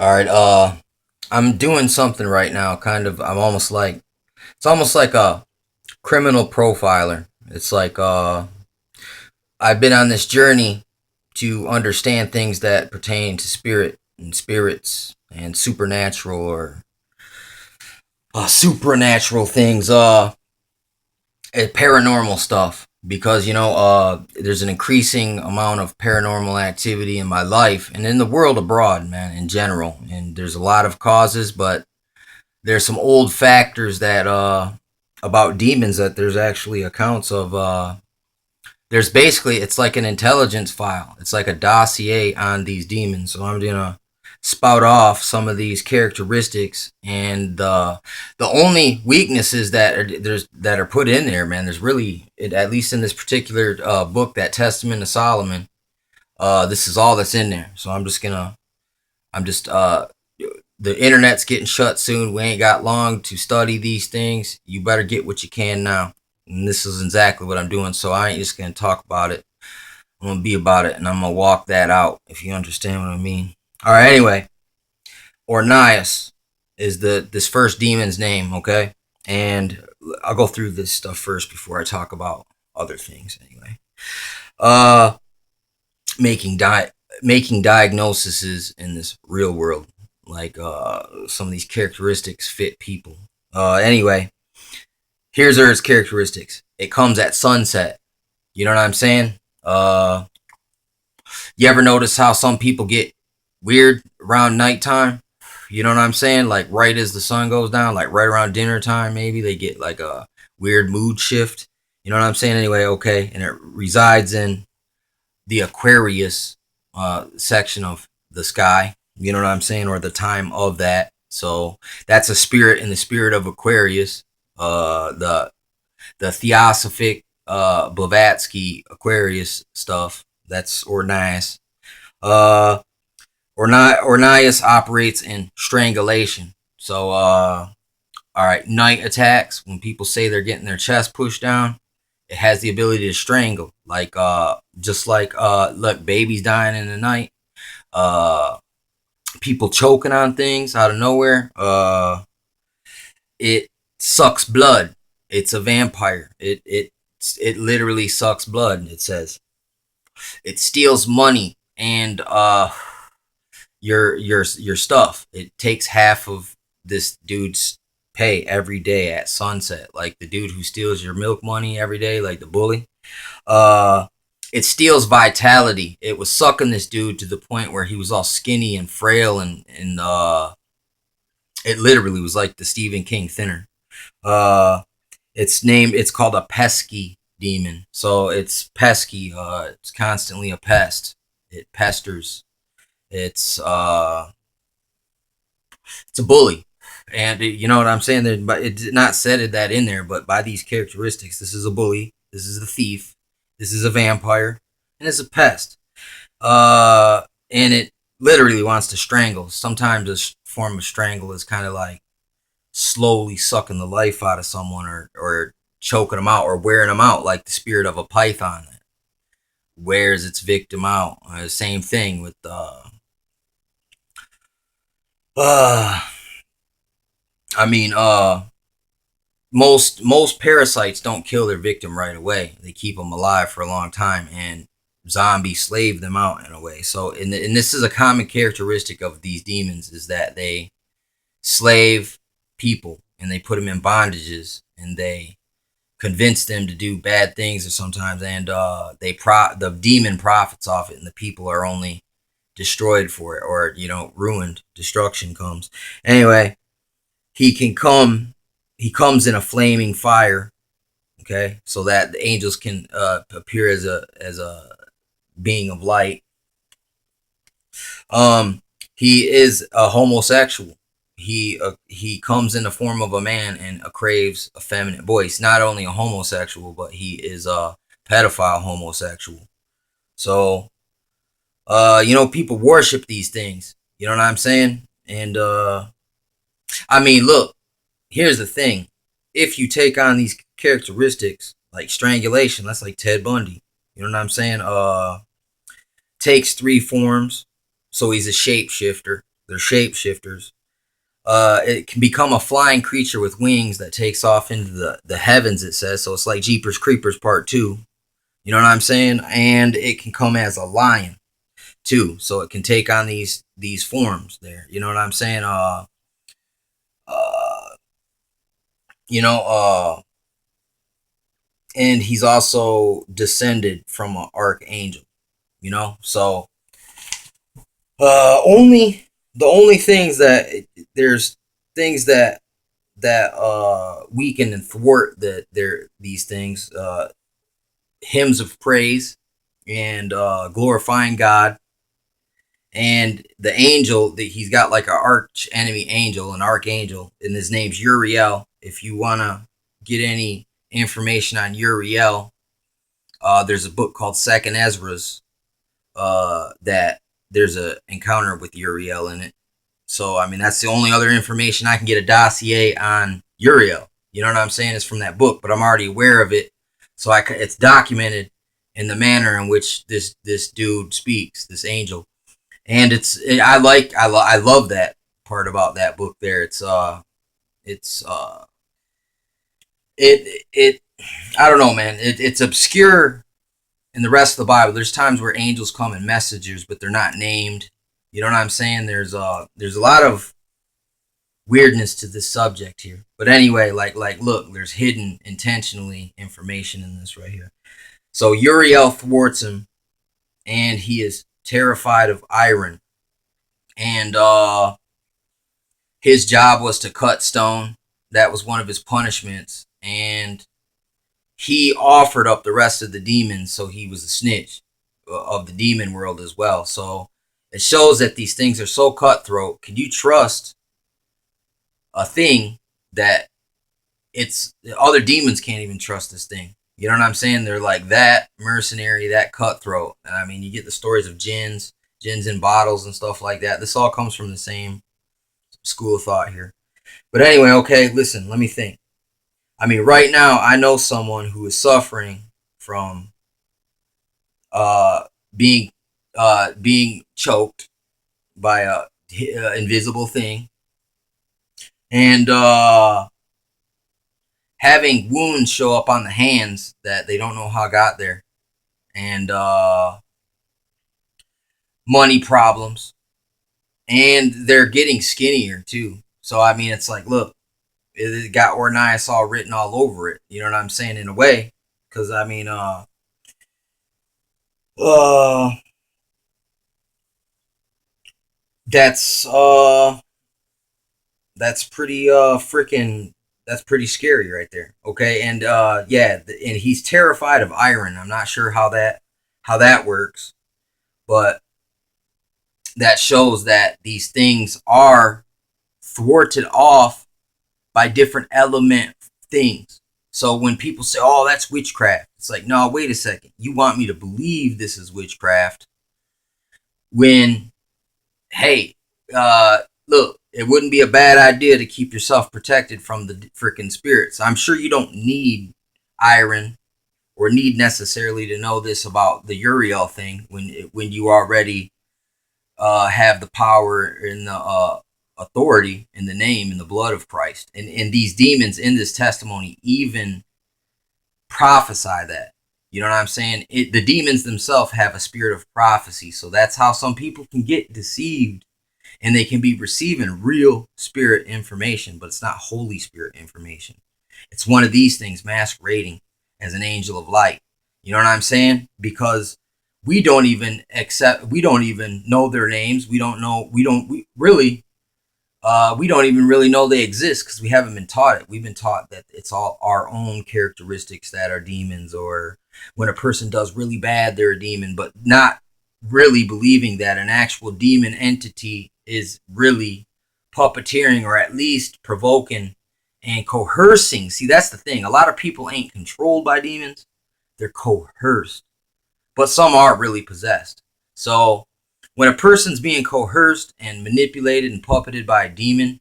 All right. I'm doing something right now. Kind of. It's almost like a criminal profiler. It's like I've been on this journey to understand things that pertain to spirit and spirits and supernatural or supernatural things. Paranormal stuff because there's an increasing amount of paranormal activity in my life and in the world abroad, man, in general. And there's a lot of causes, but there's some old factors that about demons that there's actually accounts of. There's basically it's like an intelligence file. It's like a dossier on these demons. So I'm gonna spout off some of these characteristics and the only weaknesses that are put in there, man. There's really, at least in this particular book, that Testament of Solomon. This is all that's in there. So I'm just the internet's getting shut soon. We ain't got long to study these things. You better get what you can now. And this is exactly what I'm doing. So I ain't just gonna talk about it. I'm gonna be about it, and I'm gonna walk that out. If you understand what I mean. All right. Anyway, Ornias is this first demon's name. Okay, and I'll go through this stuff first before I talk about other things. Anyway, uh, making di making diagnoses in this real world, like some of these characteristics fit people. Anyway, here's its characteristics. It comes at sunset. You know what I'm saying? You ever notice how some people get weird around nighttime? You know what I'm saying? Like right as the sun goes down, like right around dinner time, maybe they get like a weird mood shift. You know what I'm saying? Anyway, okay, and it resides in the Aquarius section of the sky. You know what I'm saying, or the time of that. So that's a spirit in the spirit of Aquarius. The Theosophic Blavatsky Aquarius stuff. That's Ornias. Uh, Ornias operates in strangulation. So, all right, night attacks, when people say they're getting their chest pushed down, it has the ability to strangle. Like, just like, look, babies dying in the night, uh, people choking on things out of nowhere. It sucks blood. It's a vampire. It literally sucks blood. It says it steals money and your stuff. It takes half of this dude's pay every day at sunset. Like the dude who steals your milk money every day, like the bully. Uh, it steals vitality. It was sucking this dude to the point where he was all skinny and frail and it literally was like the Stephen King thinner. Uh, it's called a pesky demon. So it's pesky. It's constantly a pest. It pesters. It's uh, it's a bully, and you know what I'm saying. There, but it did not said it that in there. But by these characteristics, this is a bully. This is a thief. This is a vampire, and it's a pest. And it literally wants to strangle. Sometimes this form of strangle is kind of like slowly sucking the life out of someone, or choking them out, or wearing them out, like the spirit of a python that wears its victim out. Same thing with uh I mean most parasites don't kill their victim right away. They keep them alive for a long time and zombie slave them out in a way. So and this is a common characteristic of these demons, is that they slave people and they put them in bondages and they convince them to do bad things, or sometimes, and the demon profits off it, and the people are only destroyed for it, or ruined. Destruction comes. Anyway, he can come. He comes in a flaming fire. Okay, so that the angels can appear as a being of light. He is a homosexual. He comes in the form of a man and craves a feminine voice. Not only a homosexual, but he is a pedophile homosexual. So people worship these things. You know what I'm saying? And I mean, look, here's the thing. If you take on these characteristics like strangulation, that's like Ted Bundy. You know what I'm saying? Takes three forms. So he's a shapeshifter. They're shapeshifters. It can become a flying creature with wings that takes off into the heavens, it says. So it's like Jeepers Creepers Part 2. You know what I'm saying? And it can come as a lion too. So it can take on these forms there. You know what I'm saying? Uh you know, and he's also descended from an archangel, you know? So only the only things that there's things that weaken and thwart these things, hymns of praise and glorifying God, and the angel that he's got, like an arch enemy angel, an archangel, and his name's Uriel. If you want to get any information on Uriel, there's a book called Second Ezra's, that there's a encounter with Uriel in it. So I mean, that's the only other information I can get, a dossier on Uriel. You know what I'm saying? It's from that book, but I'm already aware of it, so it's documented in the manner in which this dude speaks, this angel, and I love that part about that book. There, it's it I don't know, man. It's obscure in the rest of the Bible. There's times where angels come in messengers, but they're not named. You know what I'm saying? There's a lot of weirdness to this subject here. But anyway, look, there's hidden intentionally information in this right here. So Uriel thwarts him, and he is terrified of iron. And his job was to cut stone. That was one of his punishments. And he offered up the rest of the demons, so he was a snitch of the demon world as well. So it shows that these things are so cutthroat. Can you trust a thing that it's other demons can't even trust this thing? You know what I'm saying? They're like that mercenary, that cutthroat. And I mean, you get the stories of gins in bottles and stuff like that. This all comes from the same school of thought here. But anyway, okay, listen, let me think. I mean, right now, I know someone who is suffering from uh, being being choked by a invisible thing, and having wounds show up on the hands that they don't know how got there, and money problems, and they're getting skinnier too. So I mean, it's like, look, it got Ornias all written all over it. You know what I'm saying? In a way, because I mean, uh, that's that's pretty freaking that's pretty scary right there. Okay, and yeah, and he's terrified of iron. I'm not sure how that works, but that shows that these things are thwarted off by different element things. So when people say, "Oh, that's witchcraft," it's like, no, wait a second. You want me to believe this is witchcraft when, hey, look, it wouldn't be a bad idea to keep yourself protected from the freaking spirits. I'm sure you don't need iron or need necessarily to know this about the Uriel thing when you already have the power and the authority in the name and the blood of Christ. And these demons in this testimony even prophesy that. You know what I'm saying? The demons themselves have a spirit of prophecy. So that's how some people can get deceived, and they can be receiving real spirit information, but it's not Holy Spirit information. It's one of these things masquerading as an angel of light. You know what I'm saying? Because we don't even know their names. We don't even really know they exist because we haven't been taught it. We've been taught that it's all our own characteristics that are demons, or when a person does really bad, they're a demon, but not really believing that an actual demon entity is really puppeteering, or at least provoking and coercing. See, that's the thing. A lot of people ain't controlled by demons. They're coerced. But some are really possessed. So when a person's being coerced and manipulated and puppeted by a demon,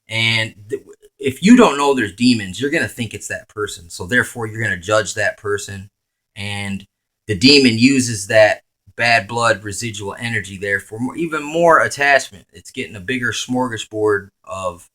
and if you don't know there's demons, you're going to think it's that person. So therefore, you're going to judge that person. And the demon uses that bad blood residual energy there for even more attachment. It's getting a bigger smorgasbord of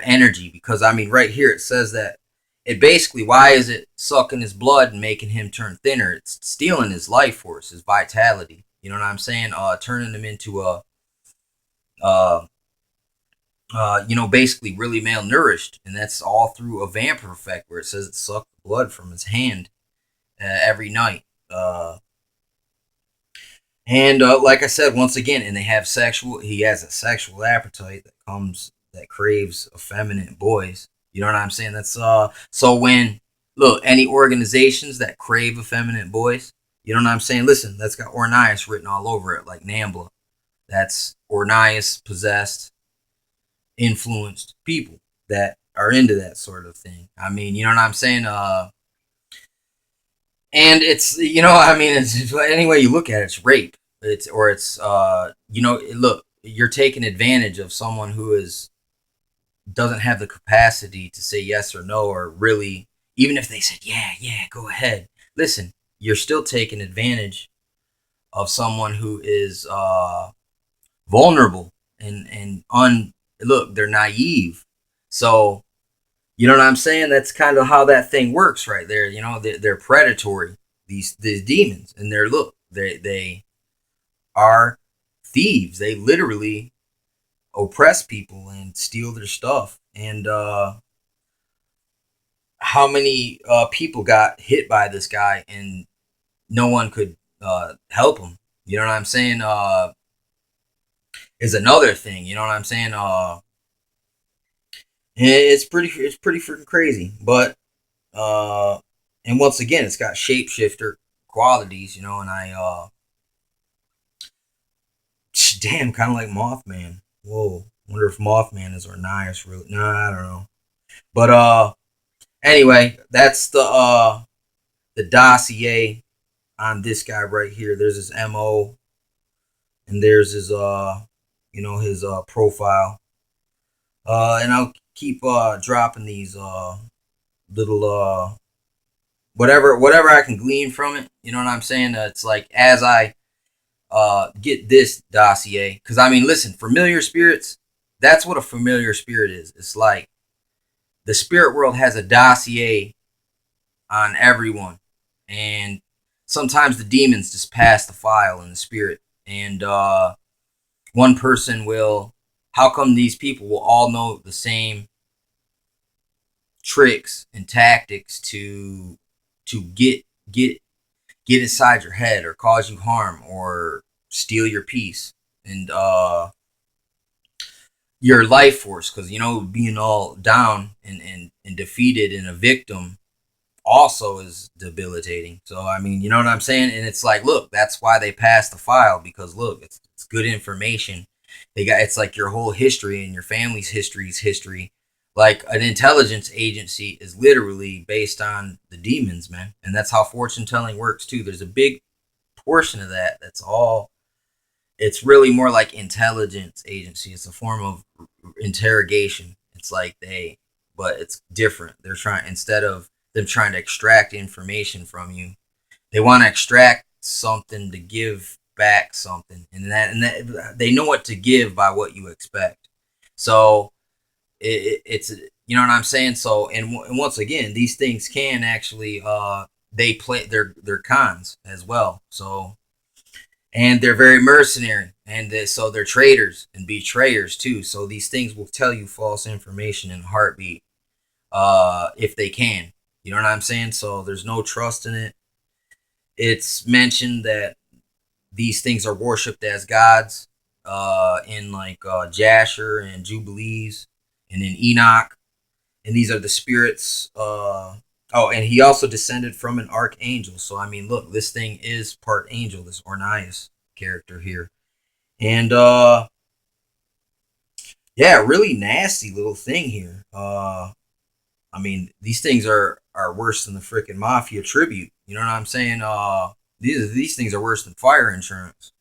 energy, because I mean right here it says that it basically, why is it sucking his blood and making him turn thinner? It's stealing his life force, his vitality. You know what I'm saying? Turning him into a uh, basically really malnourished, and that's all through a vampire effect where it says it sucked blood from his hand every night. And like I said, once again, and they have sexual. He has a sexual appetite that craves effeminate boys. You know what I'm saying? That's So when look, any organizations that crave effeminate boys, you know what I'm saying? Listen, that's got Ornias written all over it, like Nambla. That's Ornias possessed, influenced people that are into that sort of thing. I mean, you know what I'm saying? And it's, I mean, it's any way you look at it, it's rape. Look, you're taking advantage of someone who is doesn't have the capacity to say yes or no, or really, even if they said yeah, go ahead. Listen, you're still taking advantage of someone who is vulnerable and look, they're naive. So you know what I'm saying? That's kind of how that thing works right there. They're predatory. These demons, and they are thieves. They literally oppress people and steal their stuff. And how many people got hit by this guy and no one could help him? You know what I'm saying? Is another thing. You know what I'm saying? It's pretty freaking crazy. But and once again, it's got shapeshifter qualities. And damn, kind of like Mothman. Whoa, wonder if Mothman is Ornias really? No, I don't know. But anyway, that's the dossier on this guy right here. There's his MO, and there's his his profile. And I'll keep dropping these little whatever I can glean from it. You know what I'm saying? It's like as I get this dossier, because I mean, listen, familiar spirits. That's what a familiar spirit is. It's like the spirit world has a dossier on everyone, and sometimes the demons just pass the file in the spirit, and one person will. How come these people will all know the same tricks and tactics to get inside your head or cause you harm or steal your peace and your life force? Because being all down and defeated and a victim also is debilitating. So I mean, you know what I'm saying? And it's like, look, that's why they passed the file, because look, it's good information. It's like your whole history and your family's history. Like an intelligence agency is literally based on the demons, man. And that's how fortune telling works too. There's a big portion of that that's all. It's really more like intelligence agency. It's a form of interrogation. It's like but it's different. They're trying, instead of them trying to extract information from you, they want to extract something to give back something, and that they know what to give by what you expect. So it's you know what I'm saying. So and once again, these things can actually they play their cons as well. So, and they're very mercenary, and so they're traitors and betrayers too. So these things will tell you false information in a heartbeat, if they can. You know what I'm saying? So there's no trust in it. It's mentioned that these things are worshipped as gods in like Jasher and Jubilees and in Enoch. And these are the spirits. And he also descended from an archangel. So, I mean, look, this thing is part angel, this Ornias character here. And yeah, really nasty little thing here. I mean, these things are worse than the freaking mafia tribute. You know what I'm saying? These things are worse than fire insurance.